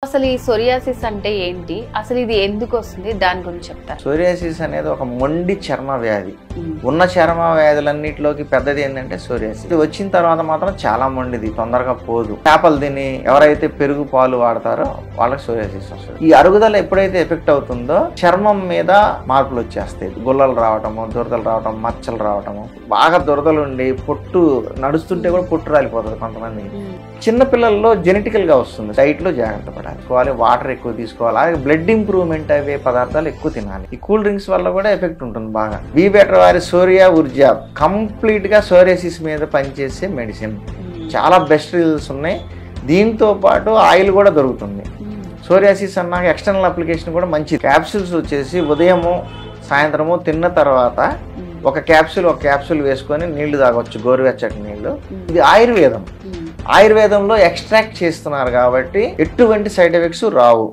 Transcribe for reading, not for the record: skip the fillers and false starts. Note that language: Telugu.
అసలు ఈ సోరియాసిస్ అంటే ఏంటి, అసలు ఇది ఎందుకు వస్తుంది, దాని గురించి చెప్తారు. సోరియాసిస్ అనేది ఒక మొండి చర్మ వ్యాధి. ఉన్న చర్మ వ్యాధులన్నిటిలోకి పెద్దది ఏంటంటే సోరియాసిస్. ఇది వచ్చిన తర్వాత మాత్రం చాలా మొండిది, తొందరగా పోదు. చేపలు తిని ఎవరైతే పెరుగు పాలు వాడతారో వాళ్ళకి సోరియాసిస్ వస్తుంది. ఈ అరుగుదల ఎప్పుడైతే ఎఫెక్ట్ అవుతుందో చర్మం మీద మార్పులు వచ్చేస్తాయి. గుల్లలు రావటము, దురదలు రావటం, మచ్చలు రావటము, బాగా దురదలు ఉండి పొట్టు నడుస్తుంటే కూడా పొట్టు రాలిపోతుంది కొంతమంది. చిన్న పిల్లల్లో జెనెటికల్ గా వస్తుంది. డైట్ లో జాగ్రత్త పడాలి, వాటర్ ఎక్కువ తీసుకోవాలి, అలాగే బ్లడ్ ఇంప్రూవ్మెంట్ అయ్యే పదార్థాలు ఎక్కువ తినాలి. ఈ కూల్ డ్రింక్స్ వల్ల కూడా ఎఫెక్ట్ ఉంటుంది బాగా. బీ బెటర్ వారి సోరియా ఊర్జా కంప్లీట్ గా సోరియాసిస్ మీద పనిచేసే మెడిసిన్. చాలా బెస్ట్ రిజల్ట్స్ ఉన్నాయి. దీంతో పాటు ఆయిల్ కూడా దొరుకుతుంది. సోరియాసిస్ అన్నాక ఎక్స్టర్నల్ అప్లికేషన్ కూడా మంచి క్యాప్సూల్స్ వచ్చేసి ఉదయము సాయంత్రము తిన్న తర్వాత ఒక క్యాప్సూల్ వేసుకొని నీళ్లు తాగొచ్చు, గోరువెచ్చటి నీళ్లు. ఇది ఆయుర్వేదంలో ఎక్స్ట్రాక్ట్ చేస్తున్నారు కాబట్టి ఎటువంటి సైడ్ ఎఫెక్ట్స్ రావు.